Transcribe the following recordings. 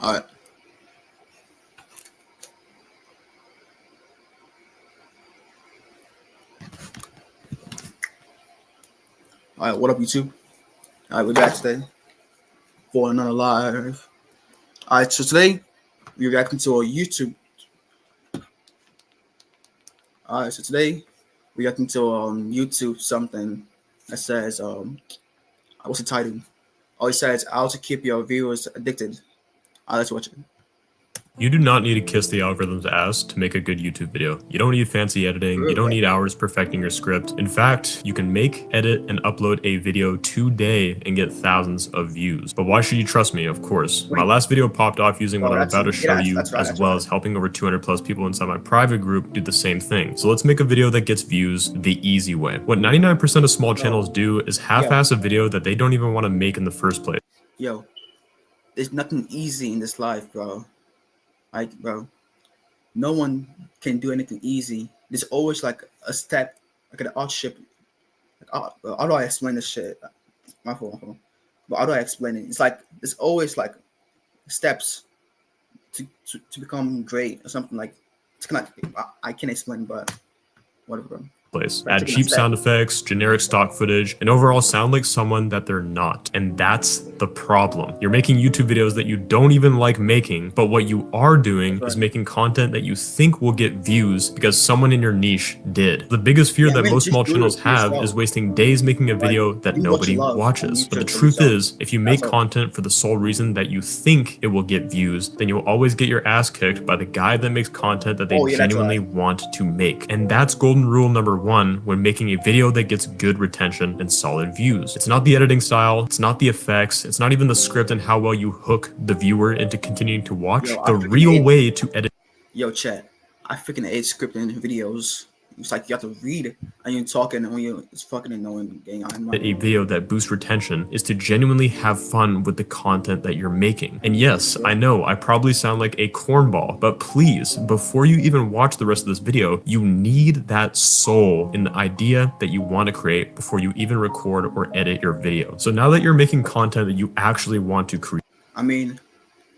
All right. All right. What up, YouTube? All right, we're back today for another live. All right. So today we're reacting to a YouTube. All right. So today we're reacting to YouTube something that says what's the title? Oh, it says how to keep your viewers addicted. All right, let's watch it. You do not need to kiss the algorithm's ass to make a good YouTube video. You don't need fancy editing. You don't need hours perfecting your script. In fact, you can make, edit, and upload a video today and get thousands of views. But why should you trust me? Of course. My last video popped off using what I'm about to show you, as well as helping over 200 plus people inside my private group do the same thing. So let's make a video that gets views the easy way. What 99% of small channels do is half-ass a video that they don't even want to make in the first place. Yo, there's nothing easy in this life, bro. Like, bro, no one can do anything easy. There's always like a step, like an hardship. Like, how do I explain this shit? My fault. But how do I explain it? It's like there's always like steps to become great or something. Like it's kind of, I can't explain, but whatever. Add cheap sound effects, generic stock footage, and overall sound like someone that they're not. And that's the problem. You're making YouTube videos that you don't even like making, but what you are doing is making content that you think will get views because someone in your niche did. The biggest fear that most small channels have is wasting days making a video that nobody watches. But the truth is, if you make content for the sole reason that you think it will get views, then you'll always get your ass kicked by the guy that makes content that they genuinely want to make. And that's golden rule number one when making a video that gets good retention and solid views. It's not the editing style, it's not the effects, it's not even the script and how well you hook the viewer into continuing to watch. The real way to edit. Yo, chat, I freaking hate scripting videos. It's like you have to read and you're talking and it's fucking annoying. A video that boosts retention is to genuinely have fun with the content that you're making. And yes, I know I probably sound like a cornball, but please, before you even watch the rest of this video, you need that soul in the idea that you want to create before you even record or edit your video. So now that you're making content that you actually want to create. I mean,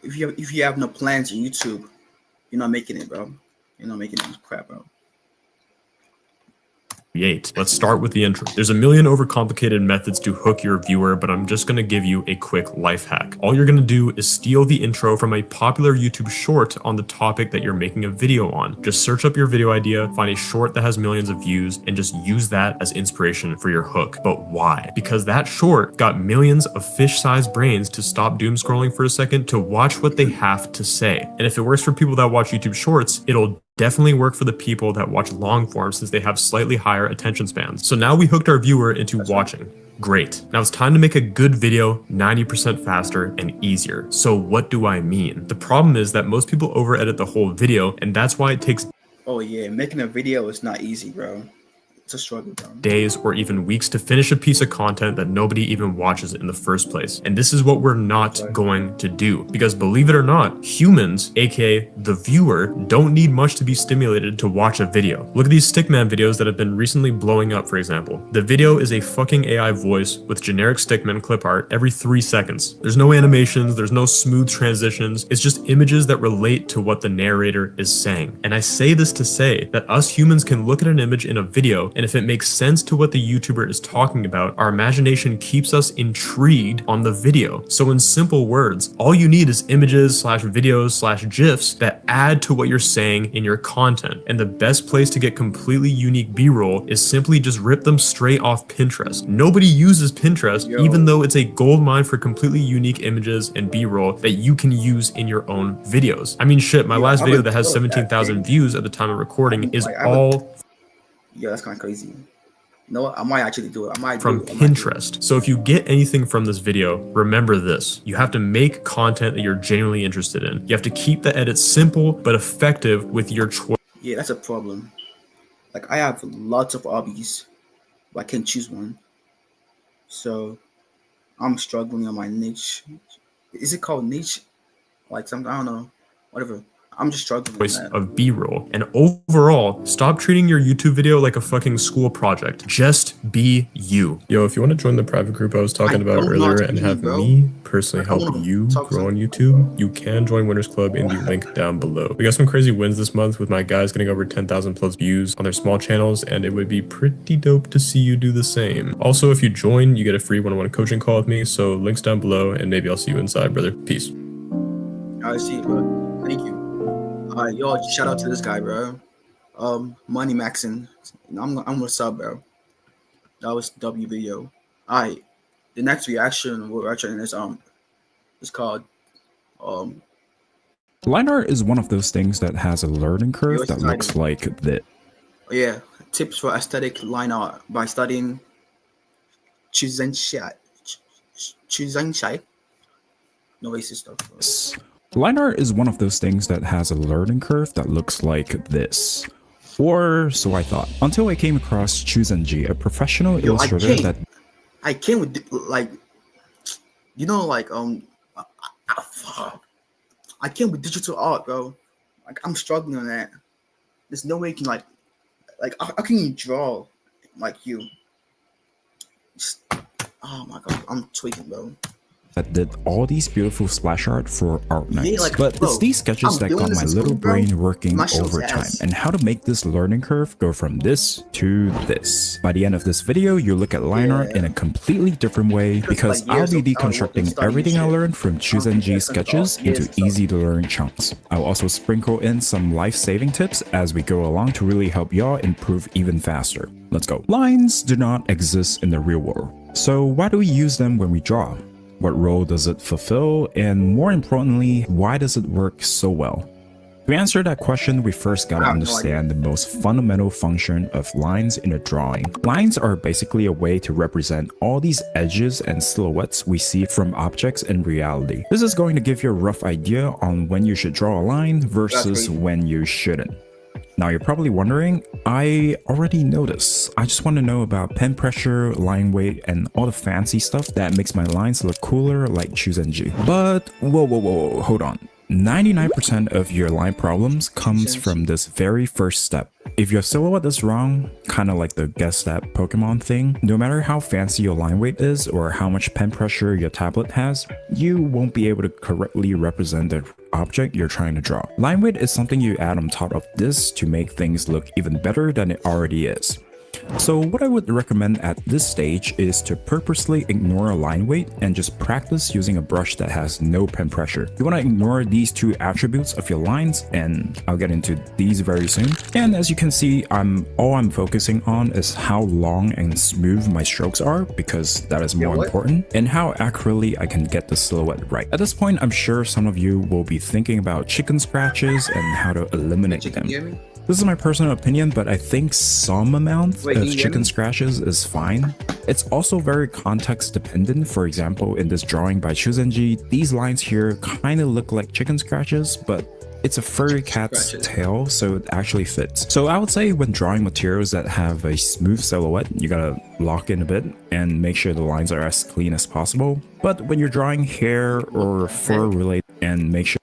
if you have no plans on YouTube, you're not making it, bro. You're not making it crap, bro. Let's start with the intro. There's a million overcomplicated methods to hook your viewer, but I'm just going to give you a quick life hack. All you're going to do is steal the intro from a popular YouTube short on the topic that you're making a video on. Just search up your video idea, find a short that has millions of views, and just use that as inspiration for your hook. But why? Because that short got millions of fish-sized brains to stop doom scrolling for a second to watch what they have to say. And if it works for people that watch YouTube shorts, it'll definitely work for the people that watch long form since they have slightly higher attention spans. So now we hooked our viewer into watching. Great. Now it's time to make a good video 90% faster and easier. So what do I mean? The problem is that most people over edit the whole video, and that's why it takes making a video is not easy, bro. It's a struggle, bro. Days or even weeks to finish a piece of content that nobody even watches in the first place. And this is what we're not going to do. Because believe it or not, humans, aka the viewer, don't need much to be stimulated to watch a video. Look at these Stickman videos that have been recently blowing up, for example. The video is a fucking AI voice with generic Stickman clip art every 3 seconds. There's no animations, there's no smooth transitions, it's just images that relate to what the narrator is saying. And I say this to say that us humans can look at an image in a video, and if it makes sense to what the YouTuber is talking about, our imagination keeps us intrigued on the video. So in simple words, all you need is images / videos / GIFs that add to what you're saying in your content. And the best place to get completely unique B-roll is simply just rip them straight off Pinterest. Nobody uses Pinterest, even though it's a gold mine for completely unique images and B-roll that you can use in your own videos. I mean, shit, my last video that has 17,000 views at the time of recording is all that's kind of crazy. No, I might actually do it. I might from Pinterest. So if you get anything from this video, remember this. You have to make content that you're genuinely interested in. You have to keep the edit simple but effective with your choice. Yeah, that's a problem. Like I have lots of hobbies, but I can't choose one. So I'm struggling on my niche. Is it called niche? Like something, I don't know. Whatever. I'm just struggling with choice that. of B-roll. And overall, stop treating your YouTube video like a fucking school project. Just be you. Yo, if you want to join the private group I was talking about don't know how earlier to and be, have bro. me personally I help wanna you talk grow to on people, YouTube, you can join Winners Club in the link down below. We got some crazy wins this month with my guys getting over 10,000 plus views on their small channels, and it would be pretty dope to see you do the same. Also, if you join, you get a free one-on-one coaching call with me, so links down below, and maybe I'll see you inside, brother. Peace. I see it, bro. Thank you. Yo, shout out to this guy, bro. Money Maxon. I'm gonna sub, bro. That was W video. Alright. The next reaction we're watching is called Line art is one of those things that has a learning curve it's that looks exciting. like this. yeah, tips for aesthetic line art by studying Chuzhenshai. No racist stuff. Bro. Line art is one of those things that has a learning curve that looks like this. Or so I thought, until I came across Chuzenji, a professional illustrator that I came with like, you know, like I came with digital art, bro. Like I'm struggling on that. There's no way you can like how can you draw like you? Just, oh my god, I'm tweaking, bro. that did all these beautiful splash art for art nights. like, But bro, it's these sketches I'm that doing got this my in little school, bro. brain working My show's overtime ass. and how to make this learning curve go from this to this. By the end of this video, you look at line art in a completely different way because like, I'll years be of deconstructing studying everything I shit. learned from Chuzenji years sketches of into studying. easy to learn chunks. I'll also sprinkle in some life-saving tips as we go along to really help y'all improve even faster. Let's go. Lines do not exist in the real world. So why do we use them when we draw? What role does it fulfill? And more importantly, why does it work so well? To answer that question, we first gotta understand the most fundamental function of lines in a drawing. Lines are basically a way to represent all these edges and silhouettes we see from objects in reality. This is going to give you a rough idea on when you should draw a line versus when you shouldn't. Now you're probably wondering, I already know this. I just want to know about pen pressure, line weight, and all the fancy stuff that makes my lines look cooler like Chuzenji. But whoa, hold on. 99% of your line problems comes from this very first step. If your silhouette is wrong, kind of like the guess that Pokemon thing, no matter how fancy your line weight is or how much pen pressure your tablet has, you won't be able to correctly represent the object you're trying to draw. Line weight is something you add on top of this to make things look even better than it already is. So what I would recommend at this stage is to purposely ignore a line weight and just practice using a brush that has no pen pressure. You want to ignore these two attributes of your lines, and I'll get into these very soon. And as you can see, all I'm focusing on is how long and smooth my strokes are, because that is more important, and how accurately I can get the silhouette right. At this point, I'm sure some of you will be thinking about chicken scratches and how to eliminate them. This is my personal opinion, but I think some amount of chicken scratches is fine. It's also very context dependent. For example, in this drawing by Chuzenji, these lines here kind of look like chicken scratches, but it's a furry cat's tail, so it actually fits. So I would say when drawing materials that have a smooth silhouette, you gotta lock in a bit and make sure the lines are as clean as possible. But when you're drawing hair or fur related, and make sure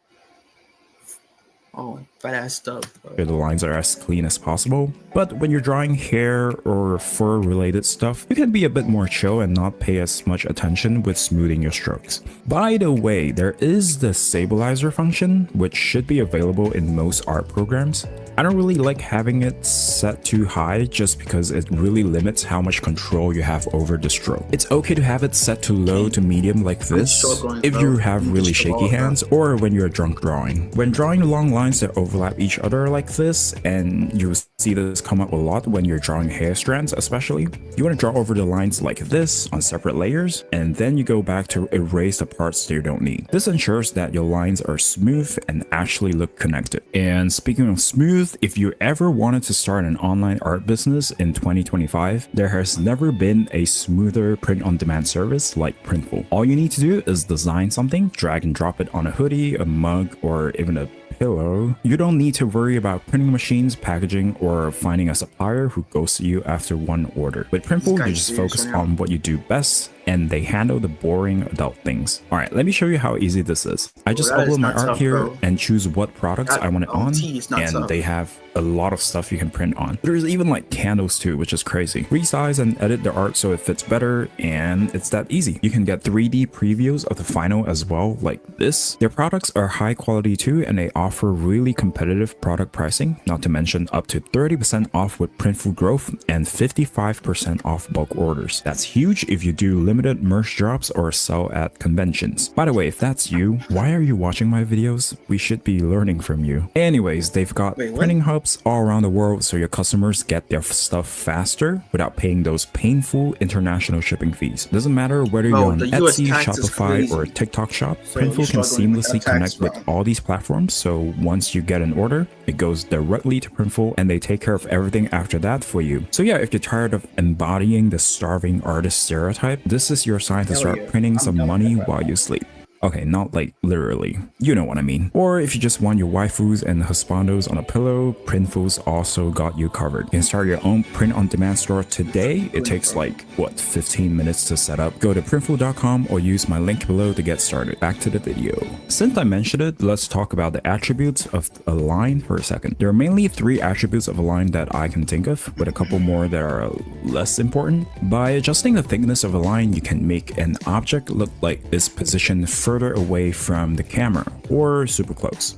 fat ass stuff, bro. the lines are as clean as possible. But when you're drawing hair or fur related stuff, you can be a bit more chill and not pay as much attention with smoothing your strokes. By the way, there is the stabilizer function, which should be available in most art programs. I don't really like having it set too high just because it really limits how much control you have over the stroke. It's okay to have it set to low to medium like this if you have really shaky hands or when you're drunk drawing. When drawing long lines that overlap each other like this, and you see this come up a lot when you're drawing hair strands especially, you want to draw over the lines like this on separate layers, and then you go back to erase the parts that you don't need. This ensures that your lines are smooth and actually look connected. And speaking of smooth, if you ever wanted to start an online art business in 2025, there has never been a smoother print-on-demand service like Printful. All you need to do is design something, drag and drop it on a hoodie, a mug, or even a pillow. You don't need to worry about printing machines, packaging, or finding a supplier who ghosts you after one order. With Printful, you just focus on what you do best and they handle the boring adult things. Alright, let me show you how easy this is. I just that is upload my not art tough, here bro. and choose what products I want it on, OT is not and tough. they have a lot of stuff you can print on. There's even like candles too, which is crazy. Resize and edit the art so it fits better, and it's that easy. You can get 3D previews of the final as well, like this. Their products are high quality too, and they offer really competitive product pricing, not to mention up to 30% off with Printful Growth and 55% off bulk orders. That's huge if you do limited merch drops or sell at conventions. By the way, if that's you, why are you watching my videos? We should be learning from you. Anyways, they've got Wait, what? printing hubs all around the world so your customers get their stuff faster without paying those painful international shipping fees. Doesn't matter whether Bro, you're on the US Etsy, tax is Shopify, crazy. or a TikTok shop, So Printful you're can struggling with seamlessly that tax, connect bro. with all these platforms. So once you get an order, it goes directly to Printful and they take care of everything after that for you. So yeah, if you're tired of embodying the starving artist stereotype, this is your sign to Hell start yeah. printing I'm some down with money that. while you sleep. Okay, not like literally. You know what I mean. Or if you just want your waifus and husbandos on a pillow, Printful's also got you covered. You can start your own print-on-demand store today. It takes like, what, 15 minutes to set up. Go to printful.com or use my link below to get started. Back to the video. Since I mentioned it, let's talk about the attributes of a line for a second. There are mainly 3 attributes of a line that I can think of, with a couple more that are less important. By adjusting the thickness of a line, you can make an object look like it's positioned further away from the camera or super close.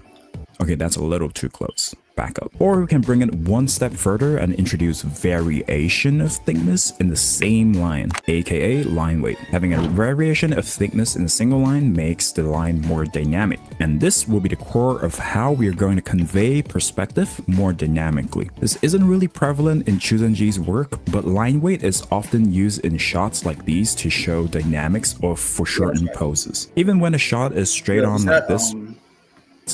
Okay, that's a little too close. Back up. Or we can bring it one step further and introduce variation of thickness in the same line, aka line weight. Having a variation of thickness in a single line makes the line more dynamic, and this will be the core of how we are going to convey perspective more dynamically. This isn't really prevalent in Chuzenji's work, but line weight is often used in shots like these to show dynamics or foreshortened poses. Even when a shot is straight Yo, on is like that, this,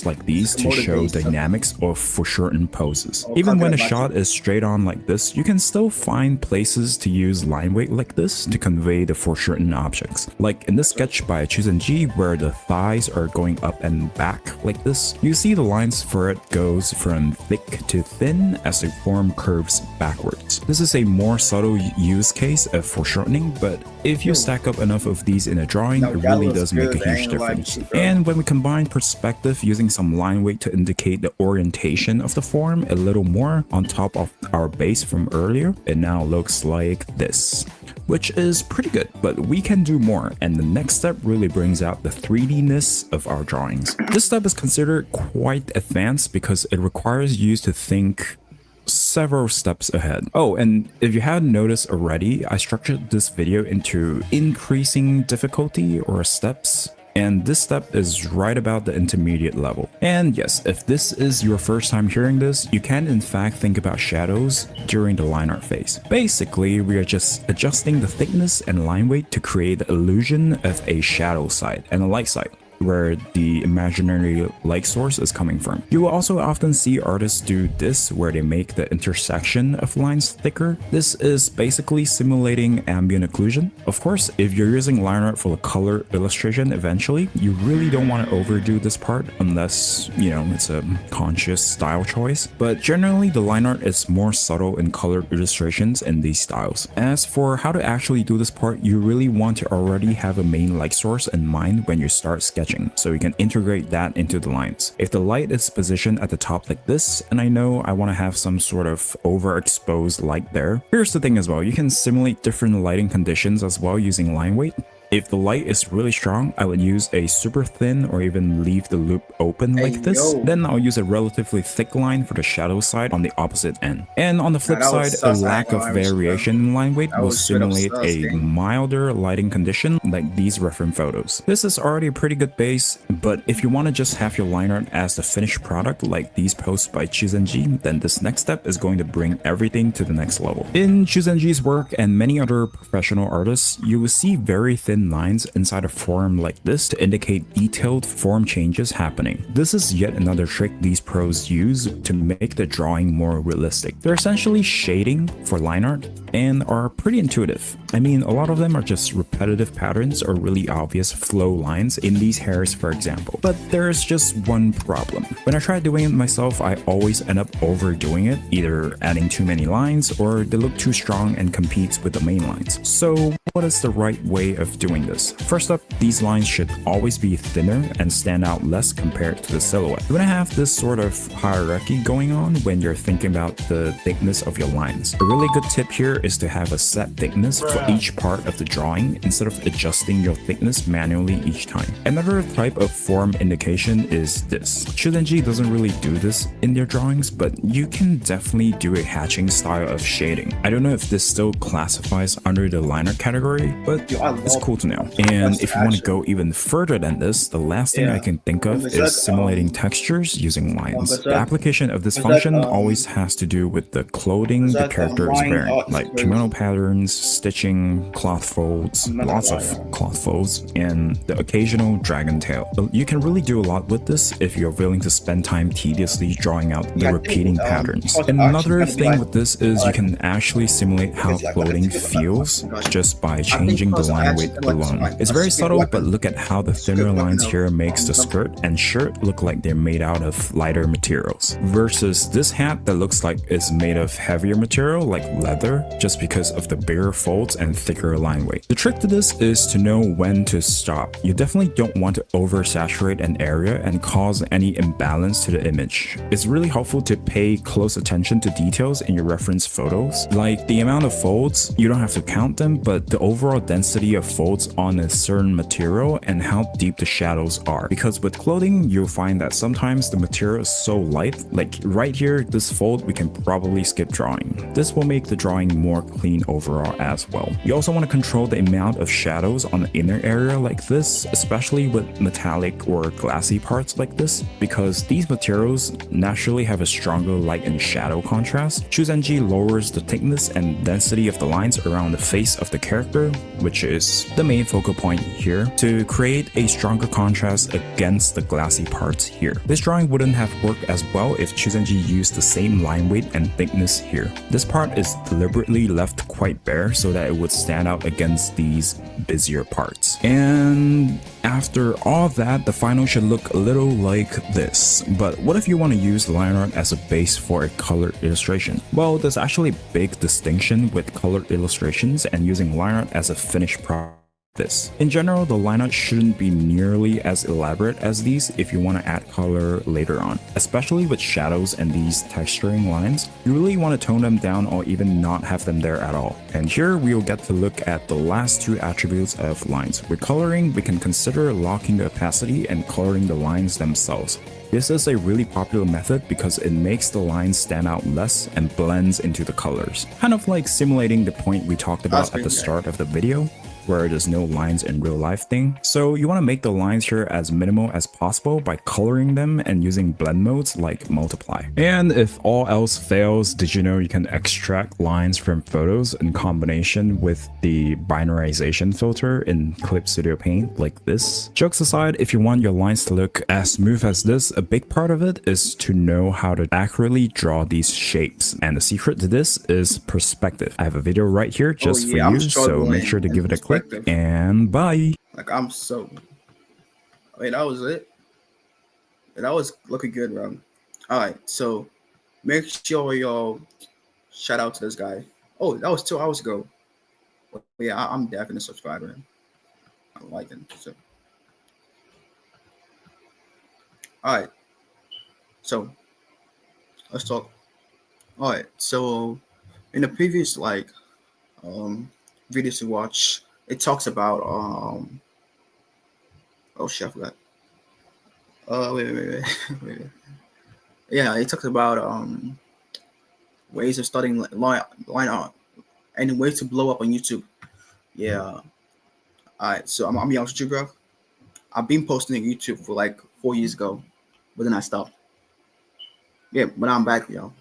like these to show motivate something. dynamics or foreshortened poses. Oh, Even when a copyright shot is straight on like this, you can still find places to use line weight like this to convey the foreshortened objects. Like in this sketch by Chuzenji where the thighs are going up and back like this, you see the lines for it goes from thick to thin as the form curves backwards. This is a more subtle use case of foreshortening, but if you stack up enough of these in a drawing, No, it that really looks does make good. a I huge ain't gonna lie to difference. you, bro. And when we combine perspective using some line weight to indicate the orientation of the form a little more on top of our base from earlier, it now looks like this, which is pretty good, but we can do more, and the next step really brings out the 3D-ness of our drawings. This step is considered quite advanced because it requires you to think several steps ahead. Oh, and if you hadn't noticed already, I structured this video into increasing difficulty or steps. And this step is right about the intermediate level. And yes, if this is your first time hearing this, you can in fact think about shadows during the line art phase. Basically, we are just adjusting the thickness and line weight to create the illusion of a shadow side and a light side, where the imaginary light source is coming from. You will also often see artists do this where they make the intersection of lines thicker. This is basically simulating ambient occlusion. Of course, if you're using line art for the color illustration eventually, you really don't want to overdo this part unless, you know, it's a conscious style choice. But generally, the line art is more subtle in colored illustrations in these styles. As for how to actually do this part, you really want to already have a main light source in mind when you start sketching, so you can integrate that into the lines. If the light is positioned at the top like this, and I know I want to have some sort of overexposed light there, here's the thing as well, you can simulate different lighting conditions as well using line weight. If the light is really strong, I would use a super thin or even leave the loop open like this. yo. Then I'll use a relatively thick line for the shadow side on the opposite end. And on the flip that was side, a sus, I lack ain't of gonna lie with you, bro. variation in line weight That will was straight up simulate sus, a gang. milder lighting condition like these reference photos. This is already a pretty good base, but if you want to just have your line art as the finished product like these posts by Chuzenji, then this next step is going to bring everything to the next level. In Chuzenji's work and many other professional artists, you will see very thin lines inside a form like this to indicate detailed form changes happening. This is yet another trick these pros use to make the drawing more realistic. They're essentially shading for line art and are pretty intuitive. I mean, a lot of them are just repetitive patterns or really obvious flow lines in these hairs, for example. But there's just one problem. When I try doing it myself, I always end up overdoing it, either adding too many lines or they look too strong and competes with the main lines. So what what is the right way of doing this? First up, these lines should always be thinner and stand out less compared to the silhouette. You want to have this sort of hierarchy going on when you're thinking about the thickness of your lines. A really good tip here is to have a set thickness for each part of the drawing instead of adjusting your thickness manually each time. Another type of form indication is this. Chuzenji doesn't really do this in their drawings, but you can definitely do a hatching style of shading. I don't know if this still classifies under the liner category, but it's cool to know. And if you want to go even further than this, the last thing I can think of is simulating textures using lines. The application of this function always has to do with the clothing the character is wearing, like kimono patterns, stitching, cloth folds, lots of cloth folds, and the occasional dragon tail. You can really do a lot with this if you're willing to spend time tediously drawing out the repeating patterns. Another thing with this is you can actually simulate how clothing feels just by changing the line weight alone. It's very subtle, but look at how the thinner lines here makes the skirt and shirt look like they're made out of lighter materials, versus this hat that looks like it's made of heavier material like leather just because of the bigger folds and thicker line weight. The trick to this is to know when to stop. You definitely don't want to oversaturate an area and cause any imbalance to the image. It's really helpful to pay close attention to details in your reference photos, like the amount of folds. You don't have to count them, but the overall density of folds on a certain material and how deep the shadows are. Because with clothing, you'll find that sometimes the material is so light, like right here, this fold we can probably skip drawing. This will make the drawing more clean overall as well. You also want to control the amount of shadows on the inner area like this, especially with metallic or glassy parts like this, because these materials naturally have a stronger light and shadow contrast. Chuzenji lowers the thickness and density of the lines around the face of the character, which is the main focal point here, to create a stronger contrast against the glassy parts here. This drawing wouldn't have worked as well if Chuzenji used the same line weight and thickness here. This part is deliberately left quite bare so that it would stand out against these busier parts. And after all that, the final should look a little like this. But what if you want to use line art as a base for a colored illustration? Well, there's actually a big distinction with colored illustrations and using line art as a finished product. In general, the line art shouldn't be nearly as elaborate as these if you want to add color later on, especially with shadows and these texturing lines. You really want to tone them down or even not have them there at all. And here we will get to look at the last two attributes of lines. With coloring, we can consider locking the opacity and coloring the lines themselves. This is a really popular method because it makes the lines stand out less and blends into the colors. Kind of like simulating the point we talked about at the start of the video, where there's no lines in real life thing. So you want to make the lines here as minimal as possible by coloring them and using blend modes like multiply. And if all else fails, did you know you can extract lines from photos in combination with the binarization filter in Clip Studio Paint like this? Jokes aside, if you want your lines to look as smooth as this, a big part of it is to know how to accurately draw these shapes. And the secret to this is perspective. I have a video right here just for you, so make sure to give it a click. And bye. Like I'm so. Wait, that was it. That was looking good, bro. All right, so make sure y'all shout out to this guy. Oh, that was 2 hours ago. Well, yeah, I'm definitely a subscriber. I like him. So, all right. So let's talk. All right. So in the previous videos to watch, it talks about oh shit, I forgot. Wait. Yeah, it talks about ways of starting line art and ways to blow up on YouTube. Yeah. All right, so I'm be honest with you, bro. I've been posting on YouTube for like 4 years ago, but then I stopped. Yeah, but I'm back, yo.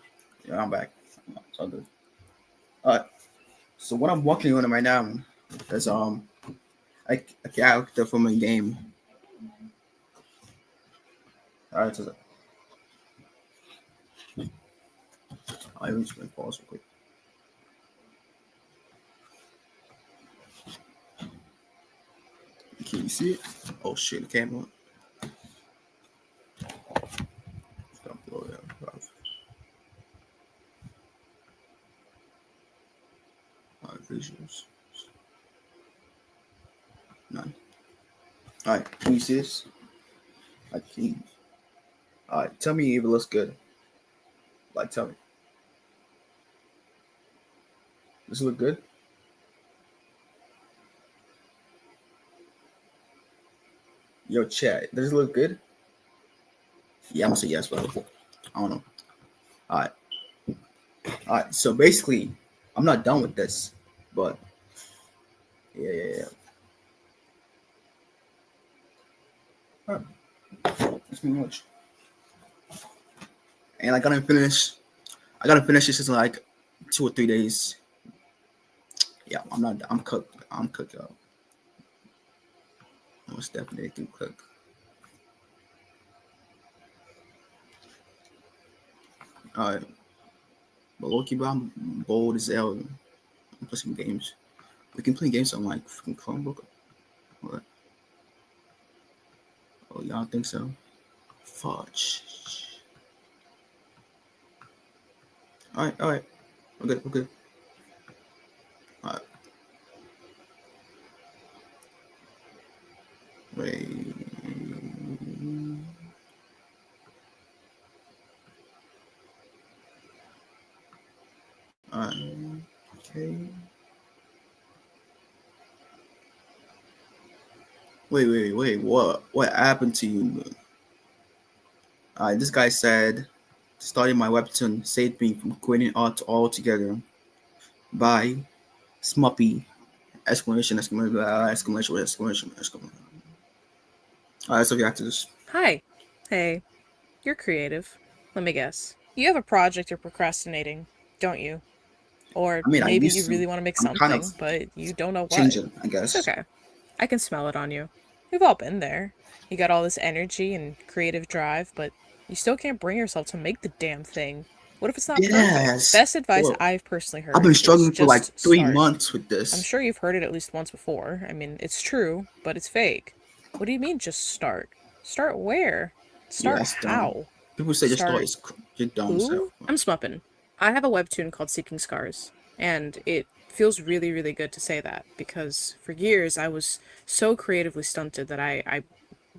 Yeah, I'm back. It's all good. All right. So what I'm working on right now is a character from a game. All right, so let me just pause real quick. Can you see it? Oh shit, the camera. Don't blow it up. Visuals. All right, can you see this? I can. All right, tell me if it looks good. Like, tell me. Does it look good? Yo, chat. Does it look good? Yeah, I'm gonna say yes, but I don't know. All right. All right. So basically, I'm not done with this, but yeah. All right. That's pretty much. And I gotta finish. I gotta finish this in like 2 or 3 days. Yeah, I'm not. I'm cooked. I'm cooked up. Most definitely can cook. All right. But Loki, bro, I'm bold as hell. I'm play some games. We can play games on like freaking Chromebook. What? Oh, y'all think so? Fudge. All right. We're good. All right. Wait. All right. Okay. Wait. What happened to you? This guy said, starting my webtoon saved me from quitting art altogether. Bye. Smuppy. Exclamation. Alright, so react to this. Hi. Hey. You're creative. Let me guess. You have a project you're procrastinating, don't you? Or I mean, I maybe used you to. really want to make I'm kind something, of but you don't know what. changing, I It's guess. okay. I can smell it on you. We've all been there. You got all this energy and creative drive, but you still can't bring yourself to make the damn thing. What if it's not perfect? Yes. Best advice Well, I've personally heard I've been is struggling for like just 3 start. months with I'm this. sure you've heard it at least once before. I mean, it's true, but it's fake. What do you mean just start? Start where? Yeah, Start that's dumb. how? People say just Start stories. You're dumb who? self. I'm Smuppin. I have a webtoon called Seeking Scars, and it feels really, really good to say that because for years I was so creatively stunted that I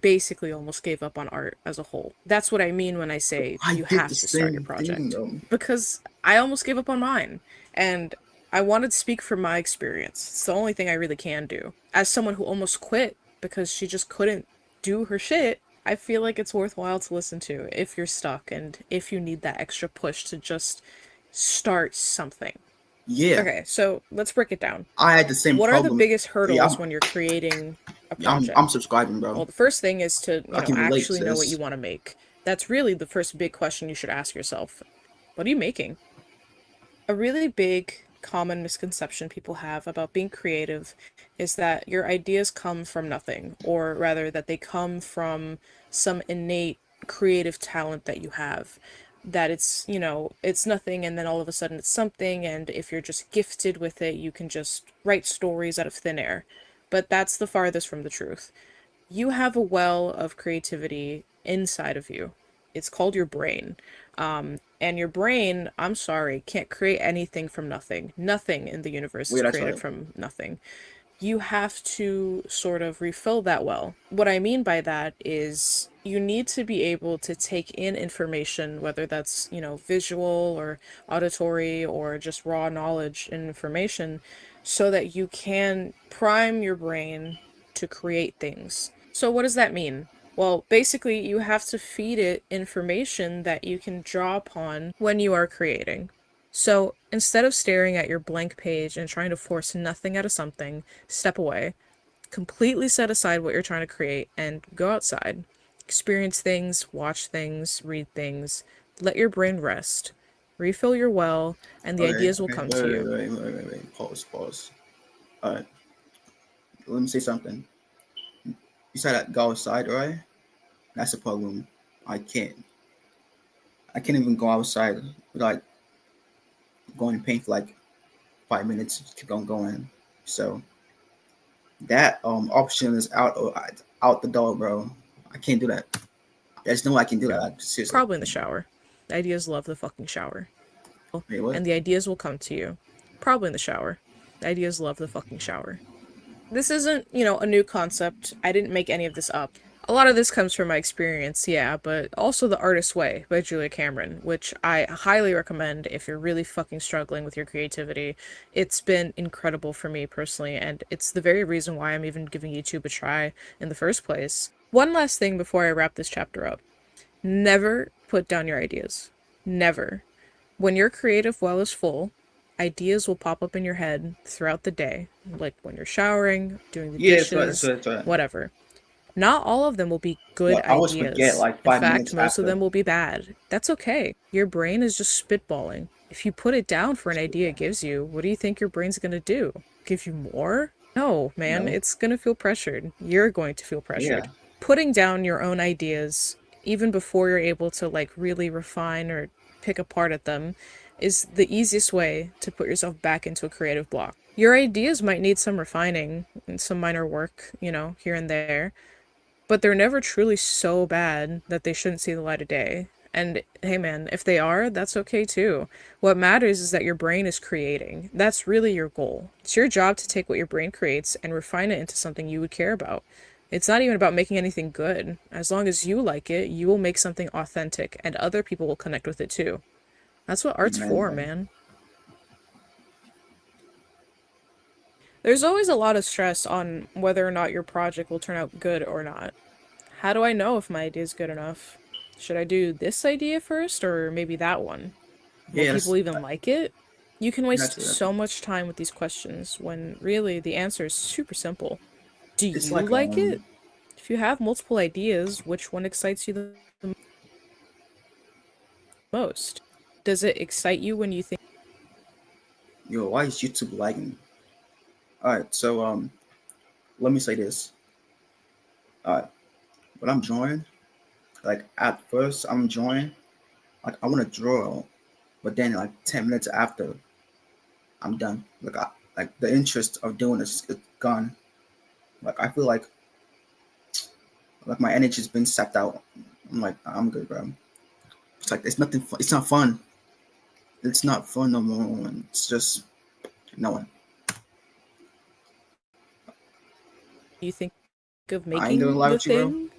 basically almost gave up on art as a whole. That's what I mean when I say I you did the have to start your same thing project. though. Because I almost gave up on mine, and I wanted to speak from my experience. It's the only thing I really can do. As someone who almost quit because she just couldn't do her shit, I feel like it's worthwhile to listen to if you're stuck and if you need that extra push to just start something. Yeah, Okay, so let's break it down. I had the same What are the problem. biggest Yeah, hurdles when you're creating a I'm project? subscribing, bro. Well, the first thing is to, I can relate actually to know what this. you want to make. That's really the first big question you should ask yourself. What are you making? A really big common misconception people have about being creative is that your ideas come from nothing, or rather that they come from some innate creative talent that you have. That it's, it's nothing and then all of a sudden it's something, and if you're just gifted with it, you can just write stories out of thin air. But that's the farthest from the truth. You have a well of creativity inside of you. It's called your brain. And your brain, I'm sorry, can't create anything from nothing. Nothing in the universe is Wait, that's created right. from nothing. You have to sort of refill that well. What I mean by that is you need to be able to take in information, whether that's, visual or auditory or just raw knowledge and information, so that you can prime your brain to create things. So, what does that mean? Well, basically, you have to feed it information that you can draw upon when you are creating. So, instead of staring at your blank page and trying to force nothing out of something, step away, completely set aside what you're trying to create, and go outside. Experience things, watch things, read things. Let your brain rest. Refill your well, and the Okay. ideas will come to you. Wait. Pause. All right. Let me say something. You said that go outside, right? That's a problem. I can't. I can't even go outside without going in pain for like 5 minutes. Keep on going. So that option is out the door, bro. I can't do that. There's no way I can do that. Seriously. Probably in the shower. The ideas love the fucking shower. Wait, what? And the ideas will come to you. Probably in the shower. The ideas love the fucking shower. This isn't, a new concept. I didn't make any of this up. A lot of this comes from my experience, yeah, but also The Artist's Way by Julia Cameron, which I highly recommend if you're really fucking struggling with your creativity. It's been incredible for me personally, and it's the very reason why I'm even giving YouTube a try in the first place. One last thing before I wrap this chapter up. Never put down your ideas. Never. When your creative well is full, ideas will pop up in your head throughout the day, like when you're showering, doing the Yeah, dishes, that's right. whatever. Not all of them will be good But I always forget ideas. like In 5 minutes fact, most of after. them will be bad. That's okay. Your brain is just spitballing. If you put it down for an idea it gives you, what do you think your brain's gonna do? Give you more? No, man, No. it's gonna feel pressured. You're going to feel pressured. Yeah. Putting down your own ideas, even before you're able to like really refine or pick apart at them, is the easiest way to put yourself back into a creative block. Your ideas might need some refining and some minor work, here and there, but they're never truly so bad that they shouldn't see the light of day. And hey man, if they are, that's okay too. What matters is that your brain is creating. That's really your goal. It's your job to take what your brain creates and refine it into something you would care about. It's not even about making anything good. As long as you like it, you will make something authentic and other people will connect with it too. That's what art's for, Man. man. There's always a lot of stress on whether or not your project will turn out good or not. How do I know if my idea is good enough? Should I do this idea first or maybe that one? Will Yeah, people even like it? You can waste that's so much time with these questions when really the answer is super simple. Do it's you like like it? If you have multiple ideas, which one excites you the most? Does it excite you when you think yo, why is YouTube lagging? Alright, so let me say this. Alright, when I'm drawing, like at first I'm drawing, like I wanna draw, but then like 10 minutes after I'm done. Like the interest of doing this is gone. Like I feel like my energy's been sapped out. I'm like, I'm good, bro. It's like it's nothing fun. It's not fun. It's not fun no more. And it's just no one. you think of I ain't gonna making lie the with you, bro. thing,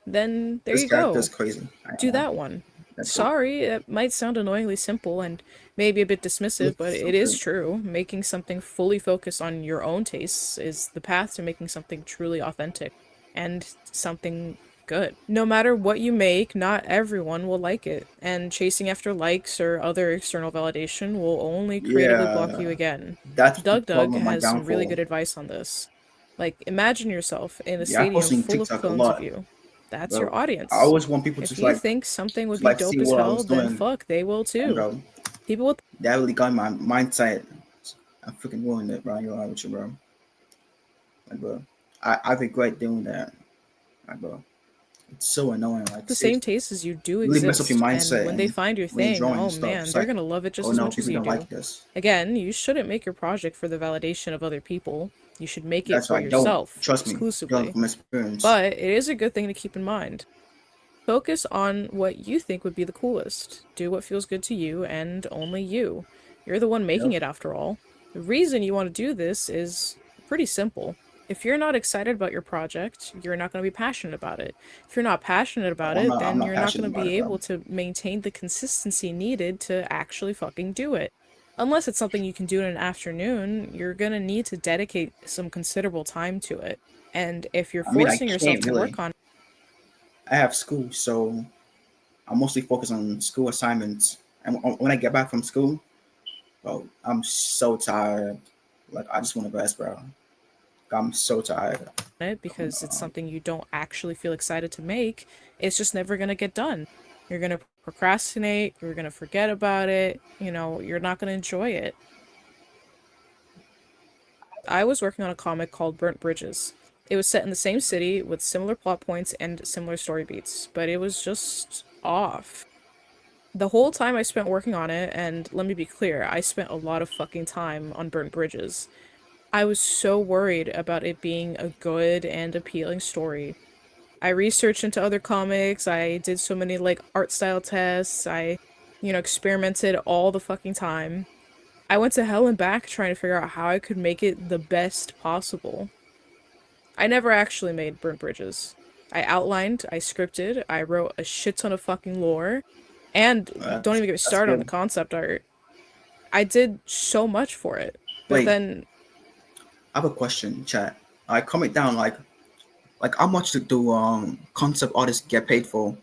then there This you character's go. crazy. Do that one. That's it. Sorry, it might sound annoyingly simple and maybe a bit dismissive, but It's so it is good. true. Making something fully focused on your own tastes is the path to making something truly authentic and something good. No matter what you make, not everyone will like it, and chasing after likes or other external validation will only creatively block you Yeah, again. that's the Doug problem. My has some really downfall. good advice on this. Like, imagine yourself in a Yeah, I stadium post on full of TikTok a clones of lot, you. That's your bro. I audience. always want people If you think something would to be like see dope as what I hell, was then doing, fuck, they will and too. bro, People will that really got my mindset. I freaking ruined it, bro. You're with you, bro. Like, bro, I regret doing that, like, bro. It's so annoying. Like, the same seriously, taste as you do really mess up your exist, and mindset when they and find your when you're thing, drawing oh and stuff. man, It's they're like, gonna love it just oh as no, much as people you don't do. like this. Again, you shouldn't make your project for the validation of other people. You should make it That's for why I don't yourself, trust me. Going exclusively. from experience. But it is a good thing to keep in mind. Focus on what you think would be the coolest. Do what feels good to you and only you. You're the one making Yep. it after all. The reason you want to do this is pretty simple. If you're not excited about your project, you're not going to be passionate about it. If you're not passionate about Oh, I'm it, not. I'm then not you're not going passionate to about be it, bro. able to maintain the consistency needed to actually fucking do it. Unless it's something you can do in an afternoon, you're going to need to dedicate some considerable time to it. And if you're I mean, I forcing yourself can't to really. work on I have school, so I mostly focus on school assignments. And when I get back from school, bro, I'm so tired. Like I just want to rest, bro. I'm so tired. it because it's something you don't actually feel excited to make, it's just never going to get done. You're going to procrastinate, you're going to forget about it, you're not going to enjoy it. I was working on a comic called Burnt Bridges. It was set in the same city with similar plot points and similar story beats, but it was just off. The whole time I spent working on it, and let me be clear, I spent a lot of fucking time on Burnt Bridges. I was so worried about it being a good and appealing story. I researched into other comics. I did so many like art style tests. I, experimented all the fucking time. I went to hell and back trying to figure out how I could make it the best possible. I never actually made Burnt Bridges. I outlined, I scripted, I wrote a shit ton of fucking lore, and don't even get me That's started on the good. concept art. I did so much for it. But Wait, then I have a question, chat. I comment down like how much do concept artists get paid for?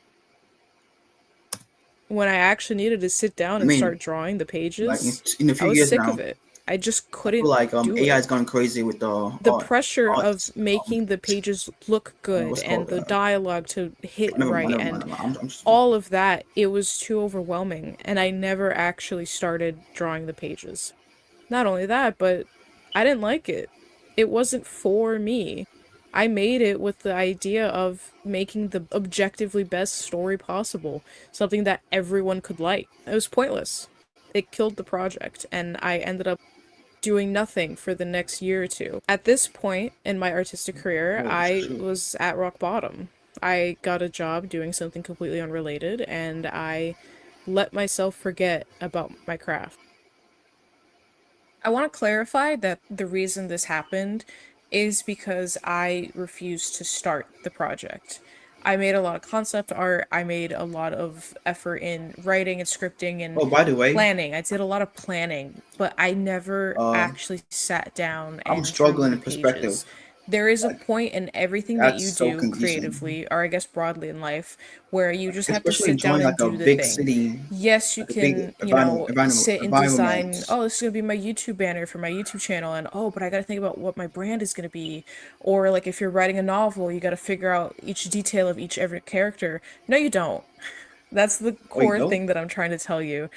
when I actually needed to sit down I and mean, start drawing the like pages, in a I few was years sick of now, it. I just I feel couldn't like do AI it. is gone crazy with the The pressure art. of making the pages look good What's it and called? the dialogue to hit Never mind, right never mind. and Never mind. I'm just all of that, it was too overwhelming, and I never actually started drawing the pages. Not only that, but I didn't like it. It wasn't for me. I made it with the idea of making the objectively best story possible, something that everyone could like. It was pointless. It killed the project, and I ended up doing nothing for the next year or two. At this point in my artistic career, oh I shoot. was at rock bottom. I got a job doing something completely unrelated, and I let myself forget about my craft. I want to clarify that the reason this happened is because I refused to start the project. I made a lot of concept art, I made a lot of effort in writing and scripting and Oh, by the way, planning. I did a lot of planning, but I never uh, actually sat down I'm and drew struggling the in perspective. pages. There is a Like point in everything that that's you so do confusing, creatively, or I guess broadly in life, where you just have to especially sit down enjoying and like a do the big thing. city, Yes, you like a big can, you know, sit and design, environment. oh, this is gonna be my YouTube banner for my YouTube channel, and oh, but I gotta think about what my brand is gonna be. Or like if you're writing a novel, you gotta figure out each detail of every character. No, you don't. That's the Wait, core no, thing that I'm trying to tell you.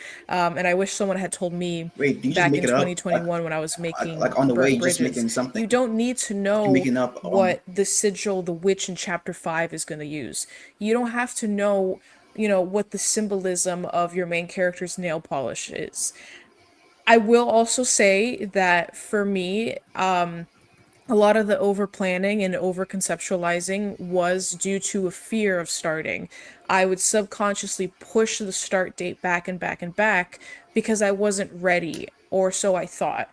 And I wish someone had told me wait, do you just back make in it up? 2021 when I was Like making on the way, Burnt you're just Bridges. making something. You don't need to You're know making up. what the sigil the witch in chapter 5 is going to use. You don't have to know, you know, what the symbolism of your main character's nail polish is. I will also say that for me, a lot of the over planning and over conceptualizing was due to a fear of starting. I would subconsciously push the start date back and back and back because I wasn't ready, or so I thought.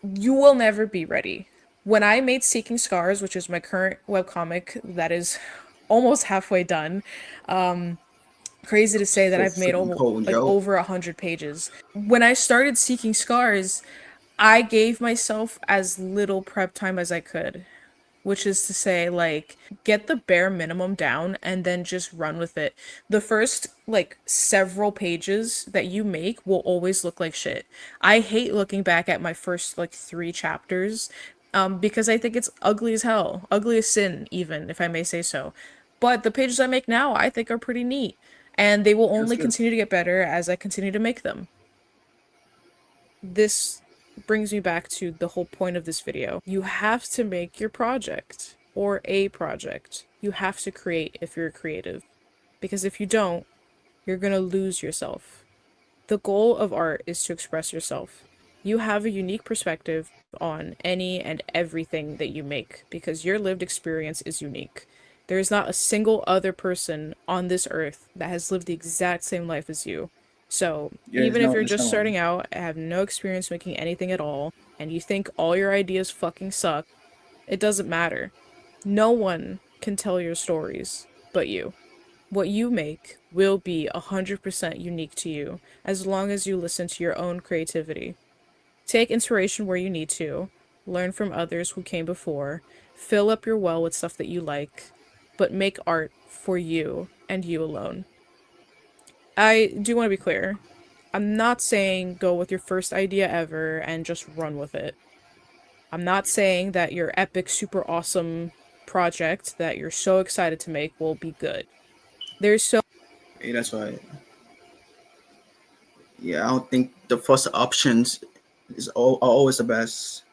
You will never be ready. When I made Seeking Scars, which is my current webcomic that is almost halfway done, crazy to say that So I've made freaking cold, like yo. over 100 pages. When I started Seeking Scars, I gave myself as little prep time as I could, which is to say, like, get the bare minimum down and then just run with it. The first, like, several pages that you make will always look like shit. I hate looking back at my first, like, 3 chapters, because I think it's ugly as hell. Ugly as sin, even, if I may say so. But the pages I make now, I think are pretty neat. And they will That's only good. continue to get better as I continue to make them. This brings me back to the whole point of this video. You have to make your project, or a project. You have to create if you're creative. Because if you don't, you're gonna lose yourself. The goal of art is to express yourself. You have a unique perspective on any and everything that you make because your lived experience is unique. There is not a single other person on this earth that has lived the exact same life as you. So, Yeah, even if you're there's just no one. starting out, have no experience making anything at all, and you think all your ideas fucking suck, it doesn't matter. No one can tell your stories but you. What you make will be 100% unique to you as long as you listen to your own creativity. Take inspiration where you need to, learn from others who came before, fill up your well with stuff that you like, but make art for you and you alone. I do want to be clear. I'm not saying go with your first idea ever and just run with it. I'm not saying that your epic, super awesome project that you're so excited to make will be good. There's so Yeah, that's right. Yeah, I don't think the first options are always the best.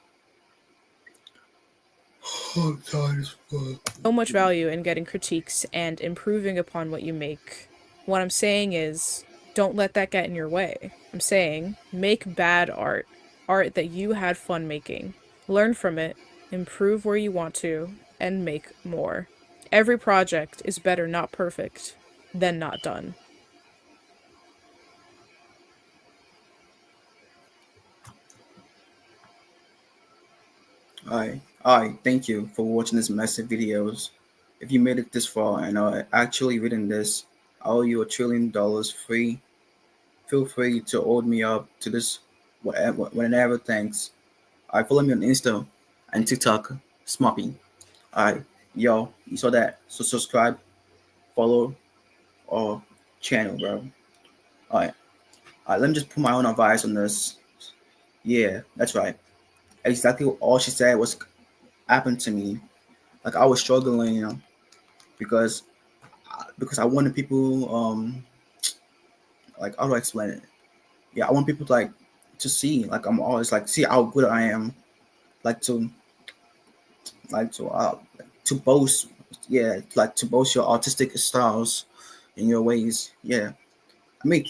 Oh, God, it's fuck. much value in getting critiques and improving upon what you make. What I'm saying is, don't let that get in your way. I'm saying, make bad art, art that you had fun making. Learn from it, improve where you want to, and make more. Every project is better not perfect than not done. I Alright, thank you for watching this massive videos. If you made it this far and are actually reading this, I owe you $1 trillion free. Feel free to hold me up to this whenever. Thanks. Alright, follow me on Insta and TikTok, Smoppy. Alright, yo, you saw that? So subscribe, follow, or channel, bro. Alright, let me just put my own advice on this. Yeah, that's right. Exactly all she said was happened to me. Like I was struggling, because I wanted people, like how do I explain it? Yeah, I want people to see, like I'm always like see how good I am, like to boast, yeah, like to boast your artistic styles in your ways. Yeah, I mean,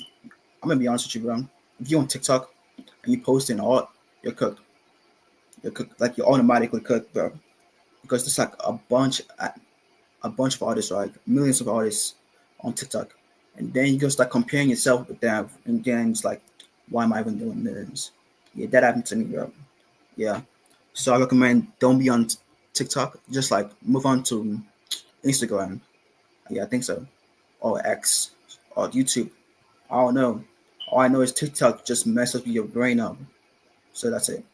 I'm gonna be honest with you, bro. If you're on TikTok and you posting art, you're cooked. You're cooked. Like you're automatically cooked, bro. Because there's like a bunch of artists, right? Millions of artists on TikTok, and then you go start comparing yourself with them, and then it's like, why am I even doing this? Yeah, that happened to me, bro. Yeah, so I recommend don't be on TikTok. Just like move on to Instagram. Yeah, I think so, or X, or YouTube. I don't know. All I know is TikTok just messes your brain up. So that's it.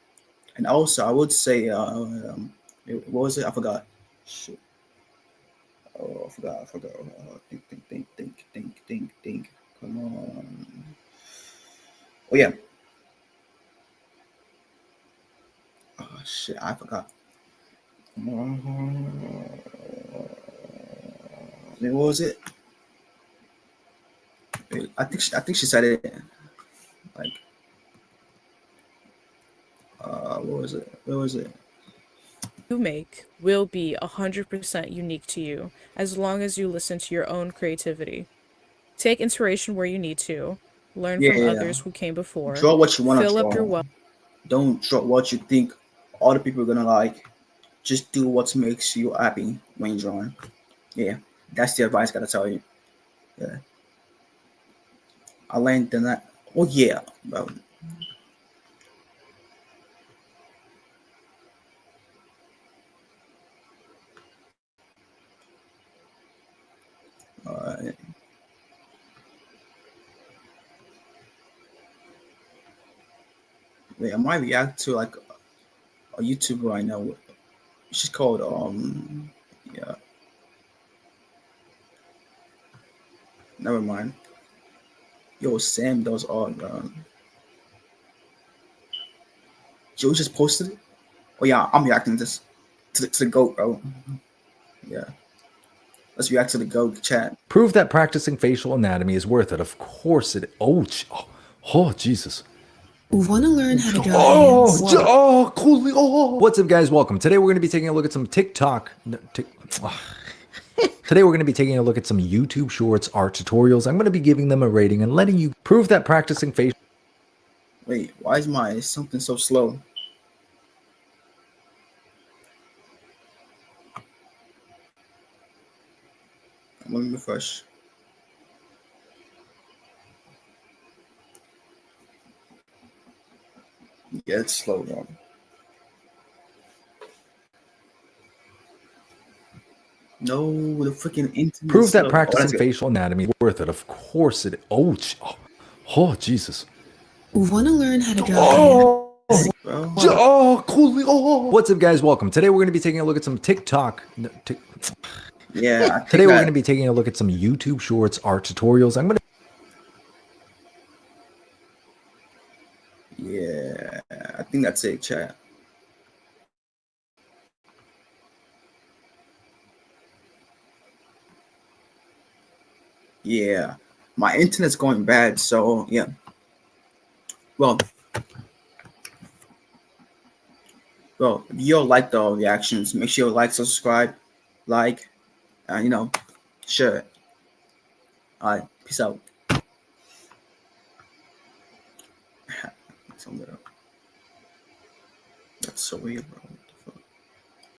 And also, I would say, what was it? I forgot. Shit. Oh, I forgot. I forgot. Think. Come on. Oh yeah. Oh shit, I forgot. What was it? I think she said it like what was it? Where was it? You make will be 100% unique to you as long as you listen to your own creativity. Take inspiration where you need to, learn Yeah, from yeah, yeah. others who came before, Draw what you wanna fill up your draw. well. Don't draw what you think other people are gonna like. Just do what makes you happy when you're drawing. Yeah, that's the advice I gotta tell you. Yeah, I learned that. Oh yeah, bro. Uh, Wait, I might react to like a YouTuber right now. She's called yeah. Never mind. Yo, Sam does art. Joe just posted it. Oh yeah, I'm reacting to the goat, bro. Yeah, let's react to the goat chat. Prove that practicing facial anatomy is worth it. Of course it. Oh, Jesus. Want to learn how to draw hands? Coolly. What's up, guys? Welcome. Today we're going to be taking a look at some TikTok. Today we're going to be taking a look at some YouTube Shorts art tutorials. I'm going to be giving them a rating and letting you prove that practicing facial. Wait, why is my something so slow? Let me refresh. Yeah, it's slow, bro. No, the freaking internet. Prove that slow. practicing That's good. facial anatomy is worth it. Of course it. Oh, Jesus. Want to learn how to draw hands? Bro. Coolly. What's up, guys? Welcome. Today we're going to be taking a look at some TikTok. Yeah, I think Today we're that- going to be taking a look at some YouTube Shorts art tutorials. I'm going to. Yeah, I think that's it, chat. Yeah, my internet's going bad, so yeah. Well, if you all like the reactions, make sure you like, subscribe, and share it. All right, peace out. That's so weird, bro.